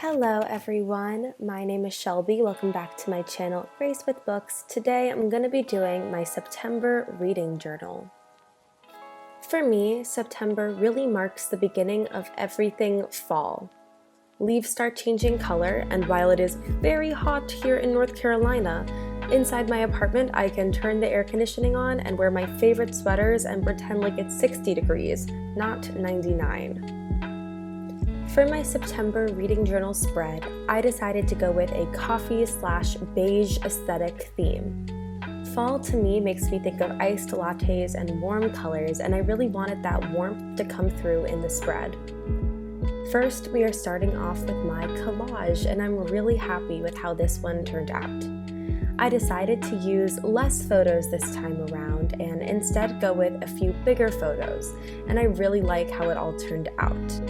Hello everyone, my name is Shelby. Welcome back to my channel, Grace with Books. Today I'm going to be doing my September reading journal. For me, September really marks the beginning of everything fall. Leaves start changing color, and while it is very hot here in North Carolina, inside my apartment I can turn the air conditioning on and wear my favorite sweaters and pretend like it's 60 degrees, not 99. For my September reading journal spread, I decided to go with a coffee/beige aesthetic theme. Fall to me makes me think of iced lattes and warm colors, and I really wanted that warmth to come through in the spread. First, we are starting off with my collage, and I'm really happy with how this one turned out. I decided to use less photos this time around and instead go with a few bigger photos, and I really like how it all turned out.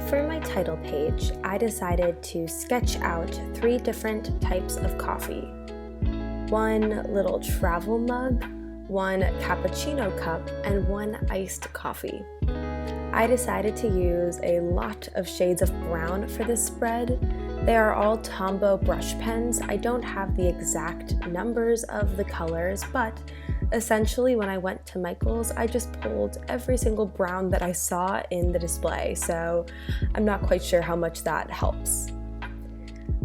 For my title page, I decided to sketch out 3 different types of coffee. One little travel mug, one cappuccino cup, and one iced coffee. I decided to use a lot of shades of brown for this spread. They are all Tombow brush pens. I don't have the exact numbers of the colors, but essentially when I went to Michael's, I just pulled every single brown that I saw in the display, so I'm not quite sure how much that helps.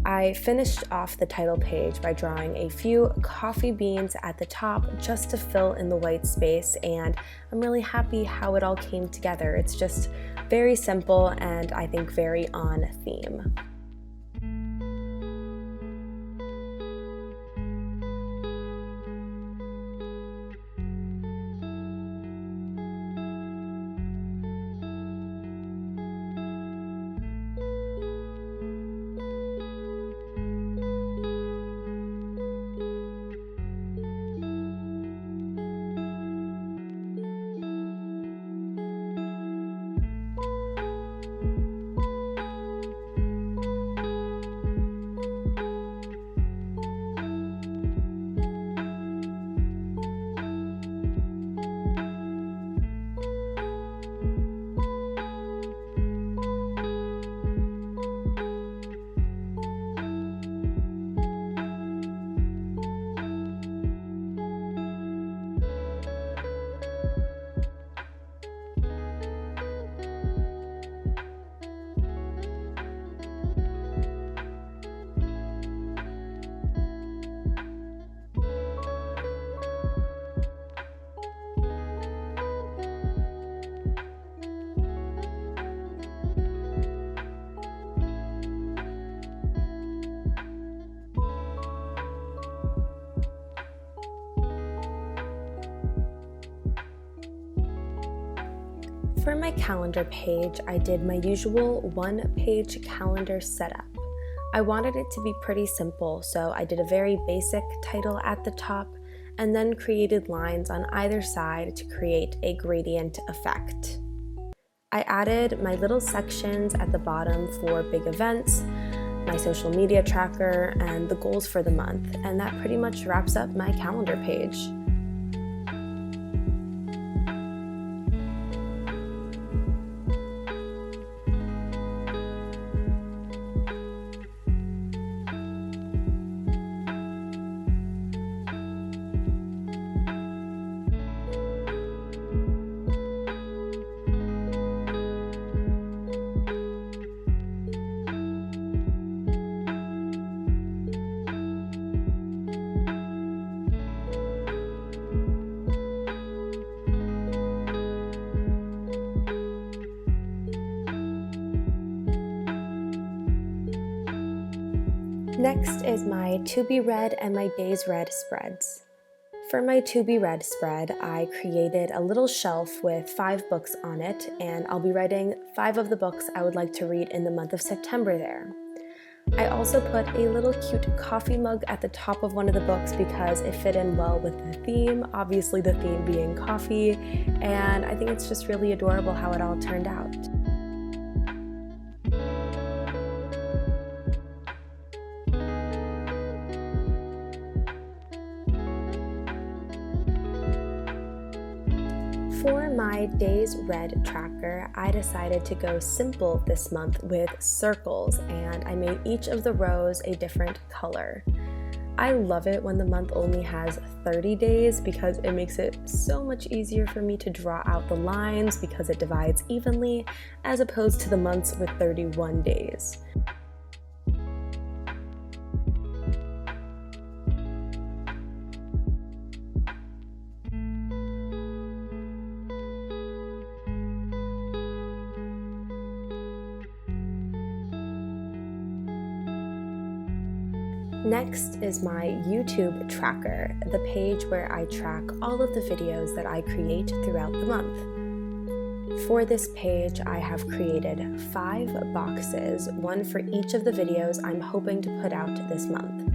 I finished off the title page by drawing a few coffee beans at the top just to fill in the white space, and I'm really happy how it all came together. It's just very simple and I think very on theme. For my calendar page, I did my usual one-page calendar setup. I wanted it to be pretty simple, so I did a very basic title at the top and then created lines on either side to create a gradient effect. I added my little sections at the bottom for big events, my social media tracker, and the goals for the month, and that pretty much wraps up my calendar page. Next is my To Be Read and my Days Read spreads. For my To Be Read spread, I created a little shelf with 5 books on it, and I'll be writing 5 of the books I would like to read in the month of September there. I also put a little cute coffee mug at the top of one of the books because it fit in well with the theme, obviously the theme being coffee, and I think it's just really adorable how it all turned out. For my days read tracker, I decided to go simple this month with circles, and I made each of the rows a different color. I love it when the month only has 30 days because it makes it so much easier for me to draw out the lines because it divides evenly as opposed to the months with 31 days. Next is my YouTube tracker, the page where I track all of the videos that I create throughout the month. For this page, I have created 5 boxes, one for each of the videos I'm hoping to put out this month.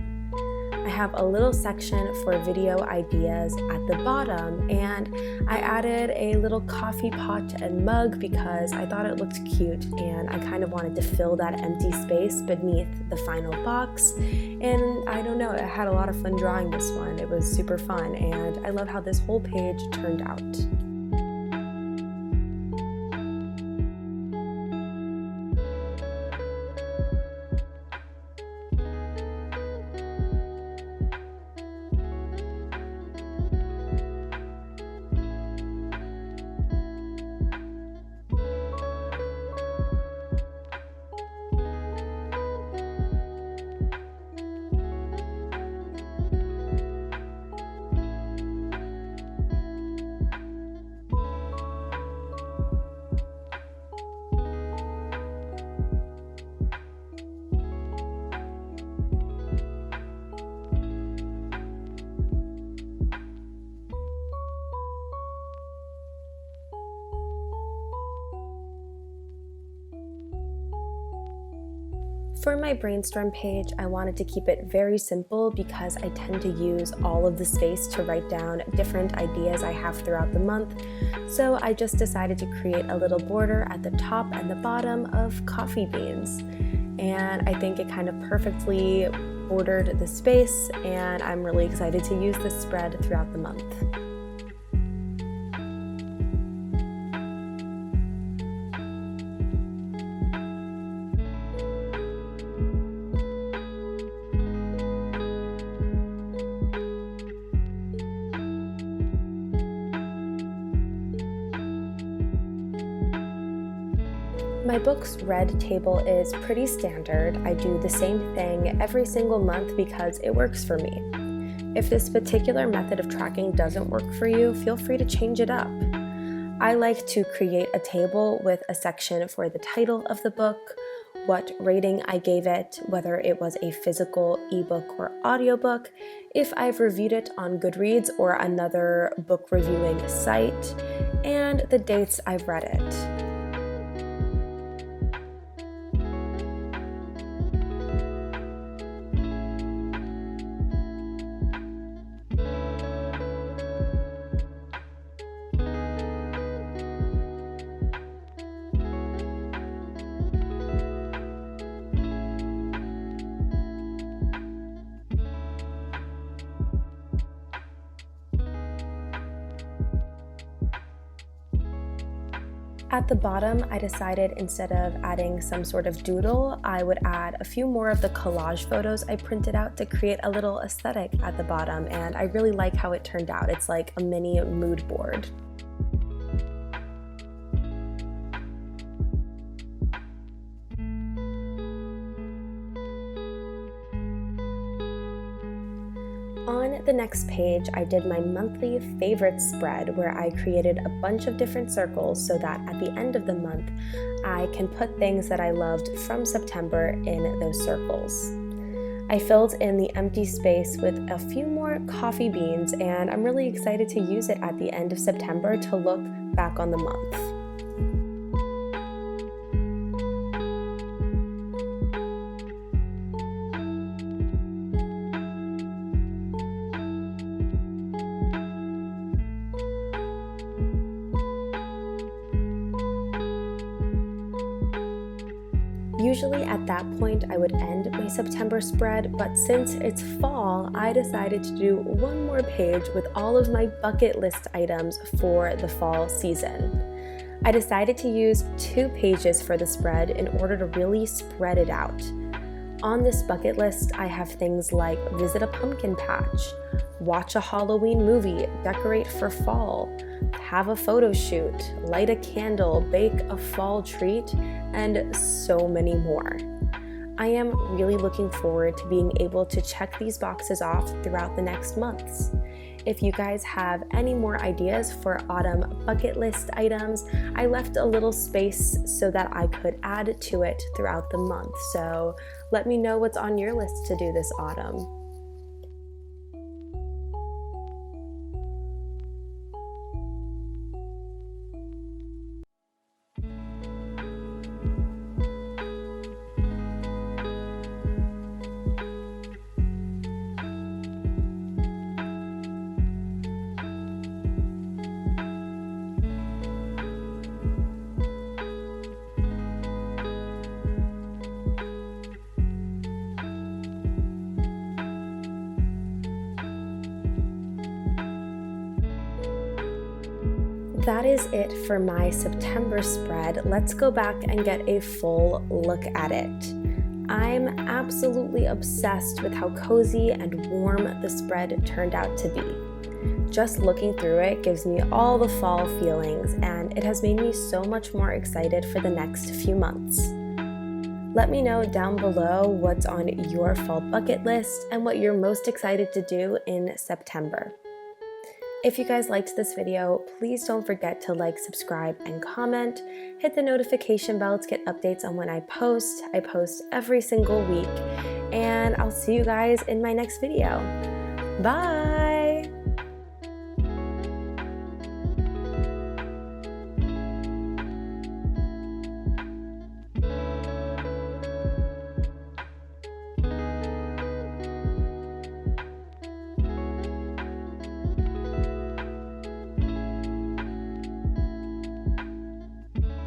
I have a little section for video ideas at the bottom, and I added a little coffee pot and mug because I thought it looked cute and I kind of wanted to fill that empty space beneath the final box. And I don't know, I had a lot of fun drawing this one. It was super fun, and I love how this whole page turned out. For my Brainstorm page, I wanted to keep it very simple because I tend to use all of the space to write down different ideas I have throughout the month, so I just decided to create a little border at the top and the bottom of coffee beans. And I think it kind of perfectly bordered the space, and I'm really excited to use this spread throughout the month. My books read table is pretty standard. I do the same thing every single month because it works for me. If this particular method of tracking doesn't work for you, feel free to change it up. I like to create a table with a section for the title of the book, what rating I gave it, whether it was a physical ebook or audiobook, if I've reviewed it on Goodreads or another book reviewing site, and the dates I've read it. At the bottom, I decided instead of adding some sort of doodle, I would add a few more of the collage photos I printed out to create a little aesthetic at the bottom, and I really like how it turned out. It's like a mini mood board. On the next page, I did my monthly favorite spread where I created a bunch of different circles so that at the end of the month, I can put things that I loved from September in those circles. I filled in the empty space with a few more coffee beans, and I'm really excited to use it at the end of September to look back on the month. Usually at that point I would end my September spread, but since it's fall, I decided to do one more page with all of my bucket list items for the fall season. I decided to use 2 pages for the spread in order to really spread it out. On this bucket list, I have things like visit a pumpkin patch, watch a Halloween movie, decorate for fall, have a photo shoot, light a candle, bake a fall treat, and so many more. I am really looking forward to being able to check these boxes off throughout the next months. If you guys have any more ideas for autumn bucket list items, I left a little space so that I could add to it throughout the month. So let me know what's on your list to do this autumn. That is it for my September spread. Let's go back and get a full look at it. I'm absolutely obsessed with how cozy and warm the spread turned out to be. Just looking through it gives me all the fall feelings, and it has made me so much more excited for the next few months. Let me know down below what's on your fall bucket list and what you're most excited to do in September. If you guys liked this video, please don't forget to like, subscribe, and comment. Hit the notification bell to get updates on when I post. I post every single week, and I'll see you guys in my next video. Bye!